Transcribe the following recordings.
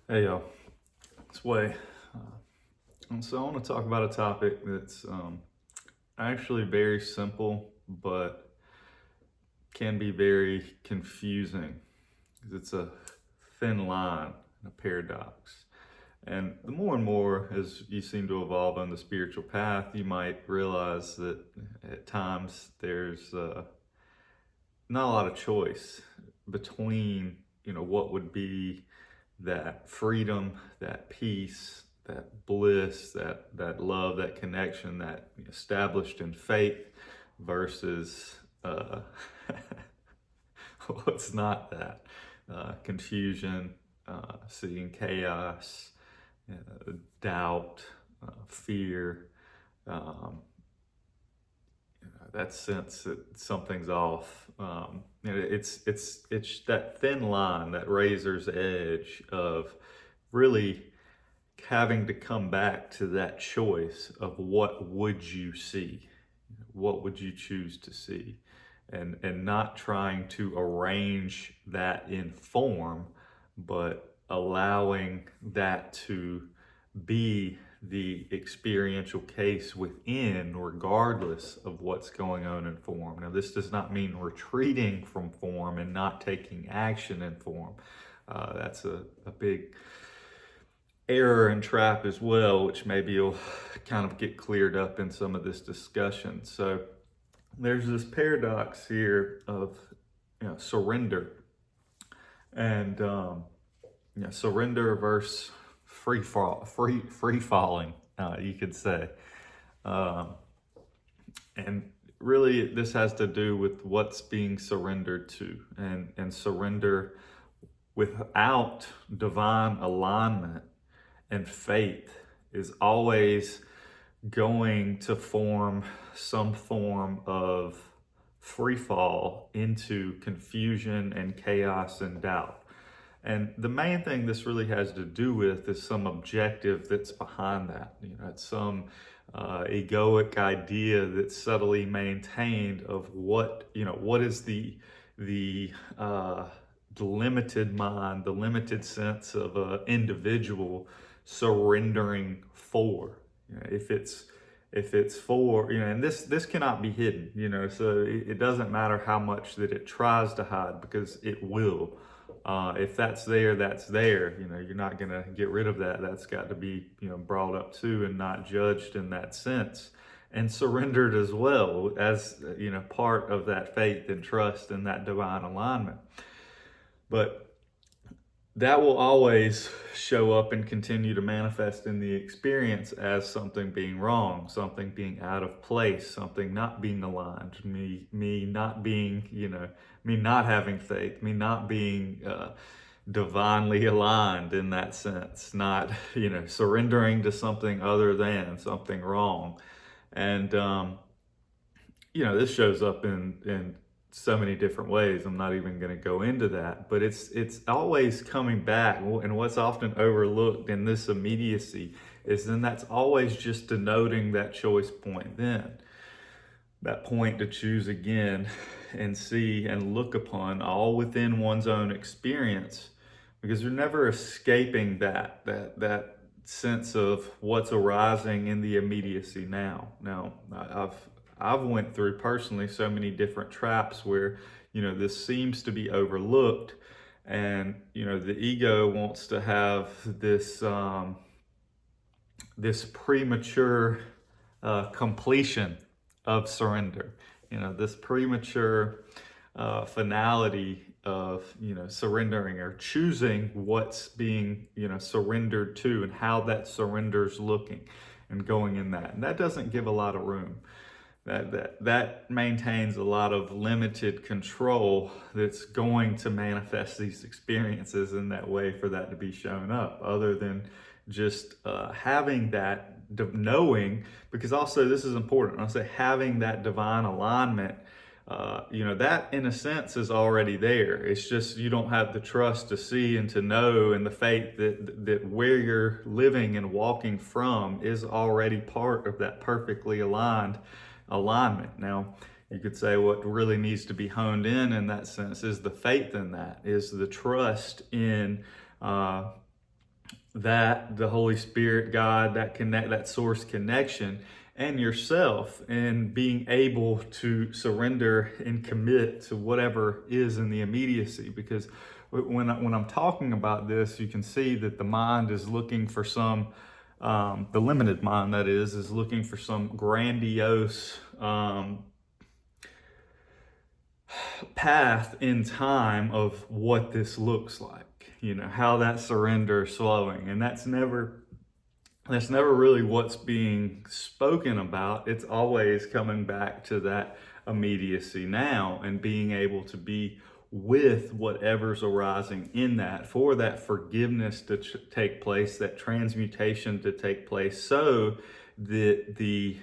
Hey y'all, it's Way. Uh, and so I want to talk about a topic that's actually very simple, but can be very confusing because it's a thin line, a paradox. And the more and more as you seem to evolve on the spiritual path, you might realize that at times there's not a lot of choice between, what would be that freedom, that peace, that bliss, that love, that connection, that established in faith versus what's not that confusion, seeing chaos, doubt, fear. Um, that sense that something's off. It's that thin line, that razor's edge of really having to come back to that choice of what would you see, what would you choose to see, and not trying to arrange that in form, but allowing that to be the experiential case within, regardless of what's going on in form. Now, this does not mean retreating from form and not taking action in form. That's a big error and trap as well, which maybe you'll kind of get cleared up in some of this discussion. So, there's this paradox here of surrender and surrender versus free falling, you could say. Um, and really, this has to do with what's being surrendered to, and surrender without divine alignment and faith is always going to form some form of free fall into confusion and chaos and doubt. And the main thing this really has to do with is some objective that's behind that. It's some egoic idea that's subtly maintained of what is the limited mind, the limited sense of an individual surrendering for. If it's for, and this cannot be hidden, so it doesn't matter how much that it tries to hide, because it will. If that's there, that's there. You're not going to get rid of that. That's got to be, brought up too, and not judged in that sense, and surrendered as well as, part of that faith and trust and that divine alignment. But that will always show up and continue to manifest in the experience as something being wrong, something being out of place, something not being aligned, me not being, me not having faith, me not being divinely aligned in that sense, not, surrendering to something other than something wrong. And this shows up in so many different ways. I'm not even going to go into that, but it's always coming back. And what's often overlooked in this immediacy is then that's always just denoting that choice point, then that point to choose again and see and look upon all within one's own experience, because you're never escaping that sense of what's arising in the immediacy now. I've went through personally so many different traps where, this seems to be overlooked, and, the ego wants to have this premature completion of surrender, this premature finality of, surrendering or choosing what's being, surrendered to, and how that surrender's looking and going in that. And that doesn't give a lot of room. That maintains a lot of limited control that's going to manifest these experiences in that way for that to be shown up, other than just having that knowing. Because also, this is important, I'll say, having that divine alignment, that in a sense is already there. It's just you don't have the trust to see and to know, and the faith that where you're living and walking from is already part of that perfectly aligned alignment. Now, you could say what really needs to be honed in that sense is the faith in that, is the trust in that the Holy Spirit, God, that source connection, and yourself, and being able to surrender and commit to whatever is in the immediacy. Because when I'm talking about this, you can see that the mind is looking for some, the limited mind that is looking for some grandiose path in time of what this looks like, how that surrender is flowing. And that's never really what's being spoken about. It's always coming back to that immediacy now, and being able to be with whatever's arising in that, for that forgiveness to take place, that transmutation to take place, so that the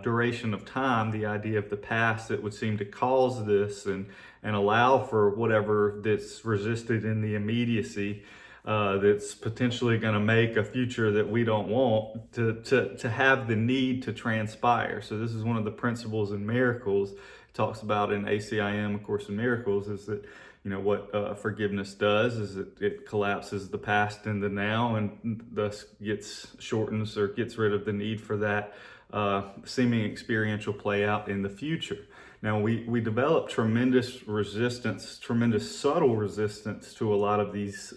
duration of time, the idea of the past that would seem to cause this, and allow for whatever that's resisted in the immediacy, that's potentially going to make a future that we don't want to have the need to transpire. So this is one of the principles in miracles. It talks about in ACIM, of course, in miracles, is that what forgiveness does is it collapses the past in the now, and thus shortens or gets rid of the need for that seeming experiential play out in the future. Now, we develop tremendous resistance, tremendous subtle resistance to a lot of these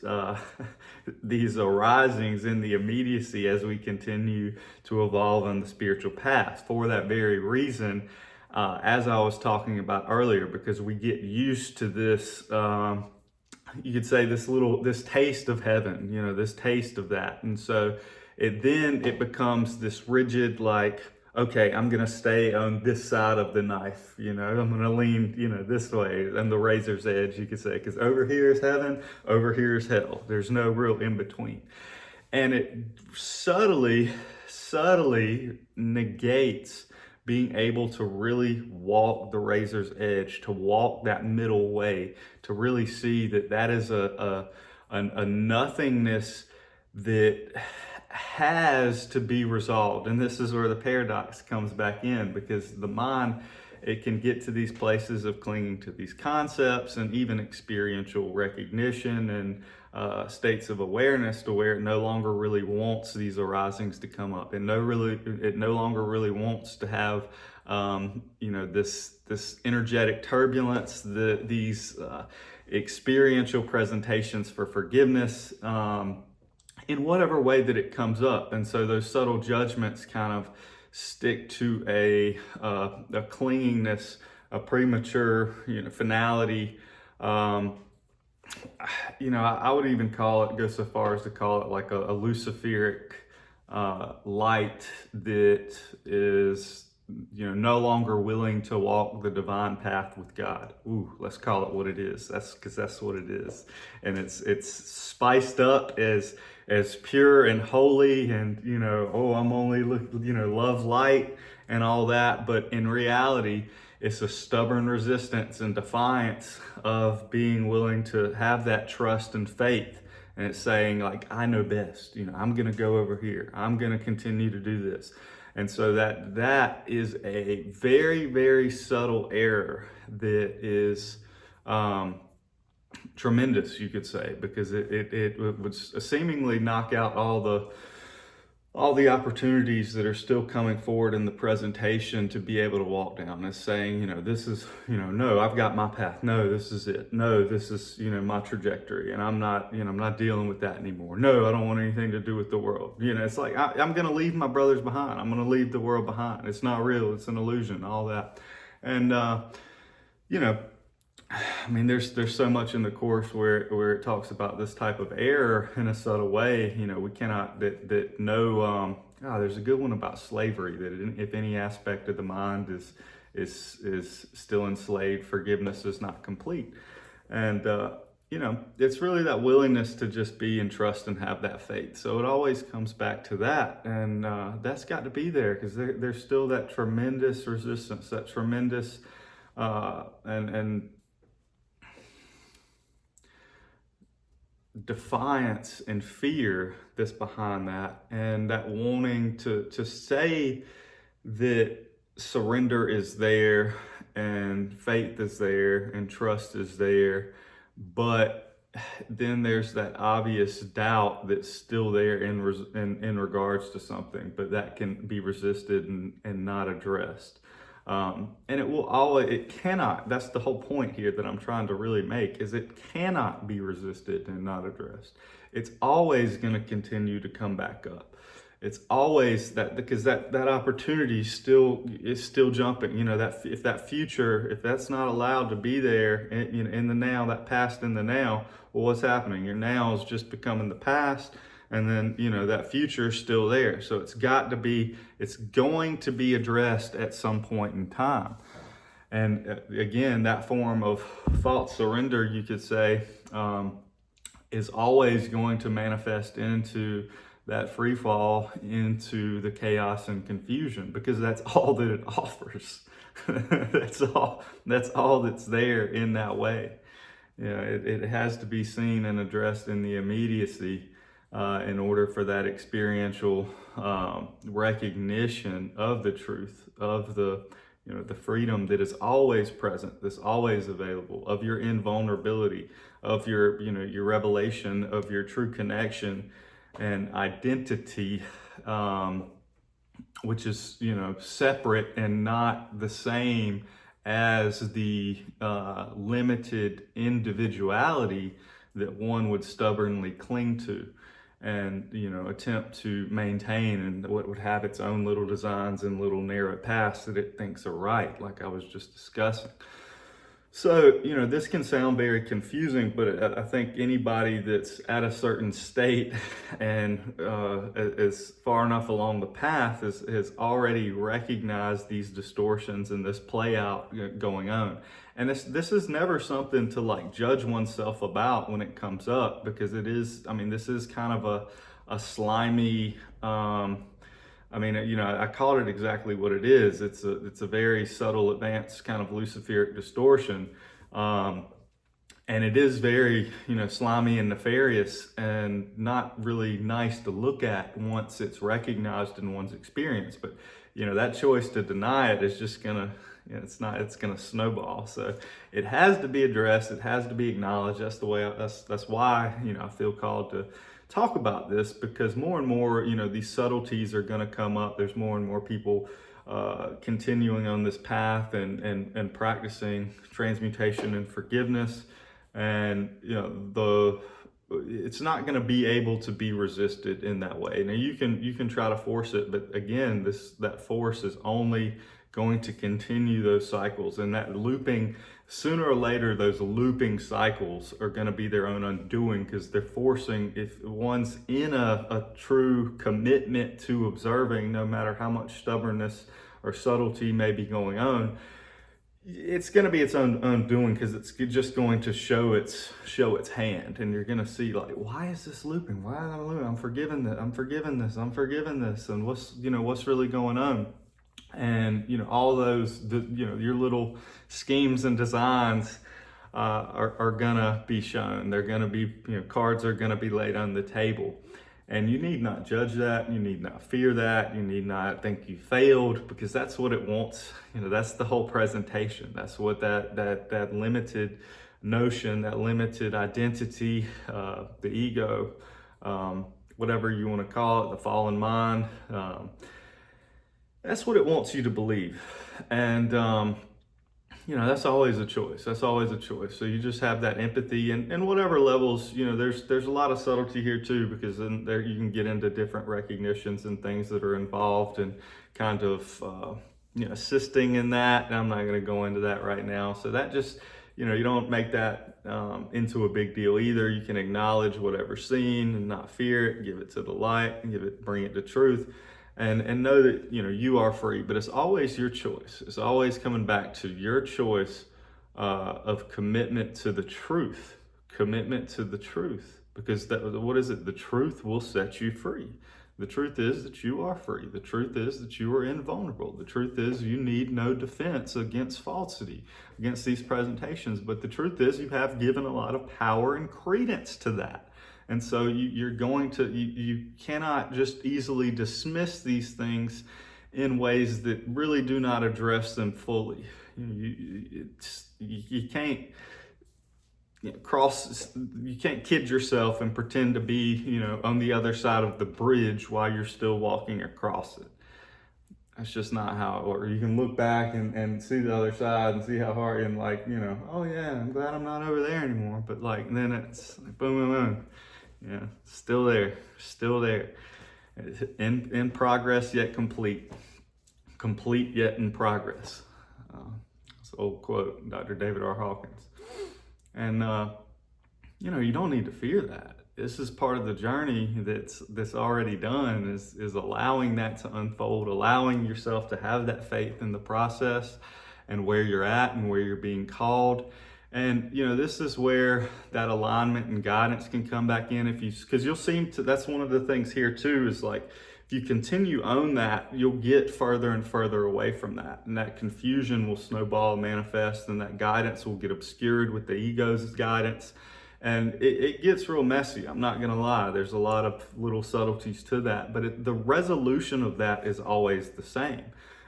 these arisings in the immediacy as we continue to evolve on the spiritual path. For that very reason, as I was talking about earlier, because we get used to this, you could say this taste of heaven, this taste of that. And so it becomes this rigid, like, okay, I'm going to stay on this side of the knife, I'm going to lean, this way, on the razor's edge, you could say, because over here is heaven, over here is hell. There's no real in between. And it subtly negates being able to really walk the razor's edge, to walk that middle way, to really see that is a nothingness that has to be resolved. And this is where the paradox comes back in, because the mind, it can get to these places of clinging to these concepts and even experiential recognition and states of awareness, to where it no longer really wants these arisings to come up. It no longer really wants to have this energetic turbulence, these experiential presentations for forgiveness, in whatever way that it comes up. And so those subtle judgments kind of stick to a clingingness, a premature, finality. I would even go so far as to call it like a luciferic light that is, no longer willing to walk the divine path with God. Ooh, let's call it what it is. That's what it is. And it's spiced up as pure and holy, and I'm only love light and all that. But in reality, it's a stubborn resistance and defiance of being willing to have that trust and faith. And it's saying, like, I know best. I'm going to go over here. I'm going to continue to do this. And so that is a very, very subtle error that is tremendous, you could say, because it would seemingly knock out all the opportunities that are still coming forward in the presentation to be able to walk down. It's saying, this is, no, I've got my path. No, this is it. No, this is, my trajectory, and I'm not dealing with that anymore. No, I don't want anything to do with the world. It's like, I'm going to leave my brothers behind. I'm going to leave the world behind. It's not real. It's an illusion, all that. And, there's so much in the Course where it talks about this type of error in a subtle way. We cannot, there's a good one about slavery, that if any aspect of the mind is still enslaved, forgiveness is not complete. And, it's really that willingness to just be and trust and have that faith. So it always comes back to that. And that's got to be there, because there's still that tremendous resistance, that tremendous, and defiance and fear that's behind that, and that wanting to say that surrender is there and faith is there and trust is there, but then there's that obvious doubt that's still there in regards to something, but that can be resisted and not addressed. And it cannot, that's the whole point here that I'm trying to really make, is it cannot be resisted and not addressed. It's always going to continue to come back up. It's always that, because that opportunity is still jumping. That if that future, if that's not allowed to be there in the now, that past in the now, well, what's happening? Your now is just becoming the past, and then that future is still there. So it's going to be addressed at some point in time. And again, that form of false surrender, you could say, is always going to manifest into that free fall, into the chaos and confusion, because that's all that it offers. That's all that's there in that way. It has to be seen and addressed in the immediacy in order for that experiential recognition of the truth, of the freedom that is always present, that's always available, of your invulnerability, of your revelation of your true connection and identity, which is separate and not the same as the limited individuality that one would stubbornly cling to and attempt to maintain, and what would have its own little designs and little narrow paths that it thinks are right, like I was just discussing. So, this can sound very confusing, but I think anybody that's at a certain state and is far enough along the path has already recognized these distortions and this play out going on. And this is never something to judge oneself about when it comes up, because this is kind of a slimy, I called it exactly what it is. It's a very subtle, advanced kind of Luciferic distortion. And it is very, slimy and nefarious and not really nice to look at once it's recognized in one's experience. But, that choice to deny it is just gonna, it's gonna snowball. So it has to be addressed. It has to be acknowledged. That's the way, that's why, I feel called to talk about this, because more and more, these subtleties are going to come up. There's more and more people continuing on this path and practicing transmutation and forgiveness, and it's not going to be able to be resisted in that way. Now you can try to force it, but again, that force is only going to continue those cycles, and that looping, sooner or later, those looping cycles are going to be their own undoing, because they're forcing, if one's in a true commitment to observing, no matter how much stubbornness or subtlety may be going on, it's going to be its own undoing, because it's just going to show its hand, and you're going to see why is this looping? Why am I looping? I'm forgiving this, and what's really going on? And all those your little schemes and designs are gonna be shown. They're gonna be cards are gonna be laid on the table, and you need not judge that. You need not fear that. You need not think you failed, because that's what it wants. That's the whole presentation. That's what that limited notion, that limited identity, the ego, whatever you want to call it, the fallen mind. That's what it wants you to believe. And, that's always a choice. So you just have that empathy, and whatever levels, there's a lot of subtlety here too, because then there you can get into different recognitions and things that are involved, and kind of, assisting in that. And I'm not going to go into that right now. So that just, you don't make that into a big deal either. You can acknowledge whatever's seen and not fear it, give it to the light, and bring it to truth. And know that you are free, but it's always your choice. It's always coming back to your choice of commitment to the truth. Because what is it? The truth will set you free. The truth is that you are free. The truth is that you are invulnerable. The truth is you need no defense against falsity, against these presentations. But the truth is you have given a lot of power and credence to that. And so you cannot just easily dismiss these things in ways that really do not address them fully. You can't you can't kid yourself and pretend to be, on the other side of the bridge while you're still walking across it. That's just not how it works. You can look back and see the other side and see how hard, and like, oh yeah, I'm glad I'm not over there anymore. But like, then it's like boom, boom, boom. Yeah, still there, still there. In progress yet complete. Complete yet in progress. It's an old quote, Dr. David R. Hawkins. And, you don't need to fear that. This is part of the journey that's already done, is allowing that to unfold, allowing yourself to have that faith in the process and where you're at and where you're being called. And, this is where that alignment and guidance can come back in, because you'll seem to, that's one of the things here too, is like, if you continue on that, you'll get further and further away from that. And that confusion will snowball and manifest, and that guidance will get obscured with the ego's guidance. And it gets real messy. I'm not gonna lie. There's a lot of little subtleties to that, but the resolution of that is always the same.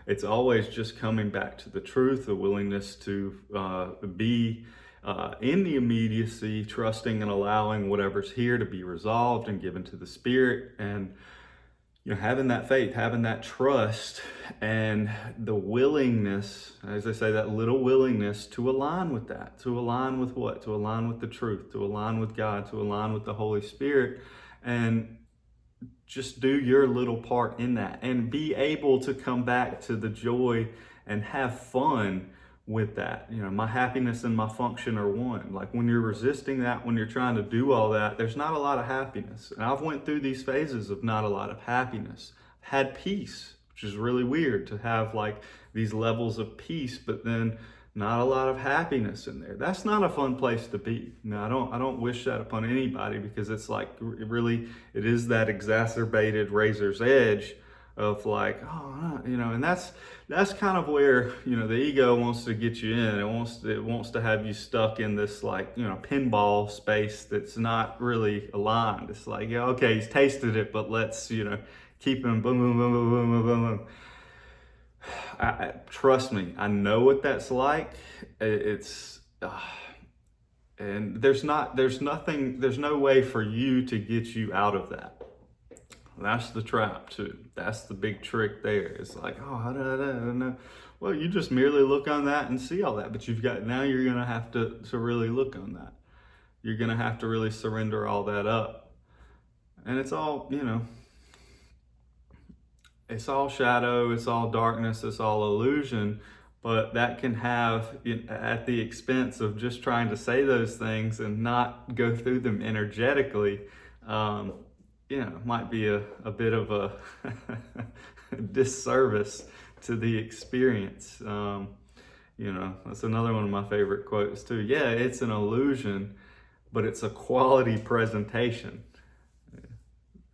It's always just coming back to the truth, the willingness to be in the immediacy, trusting and allowing whatever's here to be resolved and given to the Spirit, and having that faith, having that trust, and the willingness, as I say, that little willingness to align with that, to align with what? To align with the truth, to align with God, to align with the Holy Spirit, and just do your little part in that, and be able to come back to the joy and have fun with that. My happiness and my function are one. Like, when you're resisting that, when you're trying to do all that, there's not a lot of happiness. And I've went through these phases of not a lot of happiness. Had peace, which is really weird to have like these levels of peace, but then not a lot of happiness in there. That's not a fun place to be. I don't wish that upon anybody, because it's like, it is that exacerbated razor's edge of like, and that's kind of where, the ego wants to get you in. It wants to have you stuck in this like, pinball space that's not really aligned. It's like, yeah, okay, he's tasted it, but let's, keep him boom, boom, boom, boom, boom, boom, boom. Trust me, I know what that's like. It's, and there's no way for you to get you out of that. That's the trap too. That's the big trick there. It's like, oh, I don't know. Well, you just merely look on that and see all that, but now you're going to have to really look on that. You're going to have to really surrender all that up. And it's all, it's all shadow, it's all darkness, it's all illusion, but that can have, at the expense of just trying to say those things and not go through them energetically, might be a bit of a disservice to the experience. That's another one of my favorite quotes too. Yeah, it's an illusion, but it's a quality presentation.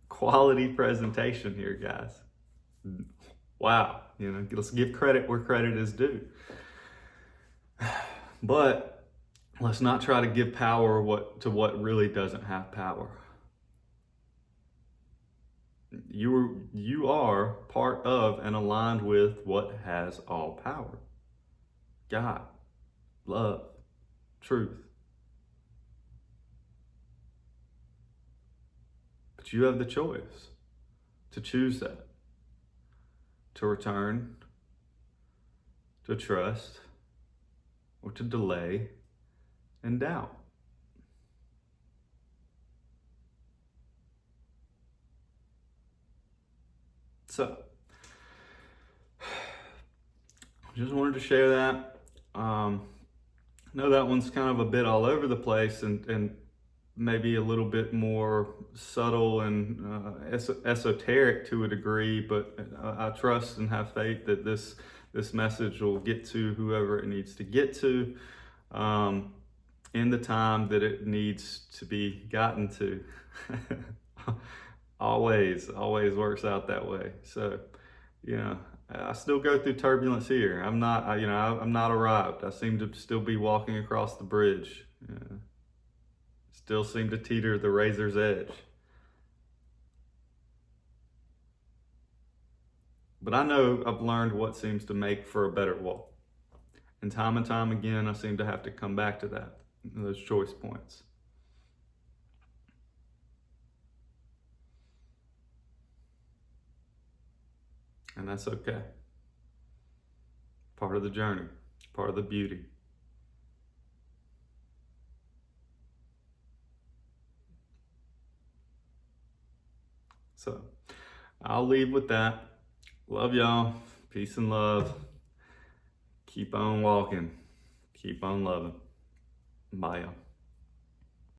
Quality presentation here, guys. Wow, let's give credit where credit is due. But let's not try to give power to what really doesn't have power. You are part of and aligned with what has all power. God, love, truth. But you have the choice to choose that, to return, to trust, or to delay and doubt. So, just wanted to share that. I know that one's kind of a bit all over the place and maybe a little bit more subtle and esoteric to a degree, but I trust and have faith that this message will get to whoever it needs to get to in the time that it needs to be gotten to. always works out that way. So, I still go through turbulence here. I'm not arrived. I seem to still be walking across the bridge. Still seem to teeter the razor's edge. But I know I've learned what seems to make for a better walk. And time again, I seem to have to come back to that. those choice points. And that's okay. Part of the journey, part of the beauty. So I'll leave with that. Love y'all. Peace and love. Keep on walking. Keep on loving. Bye, y'all.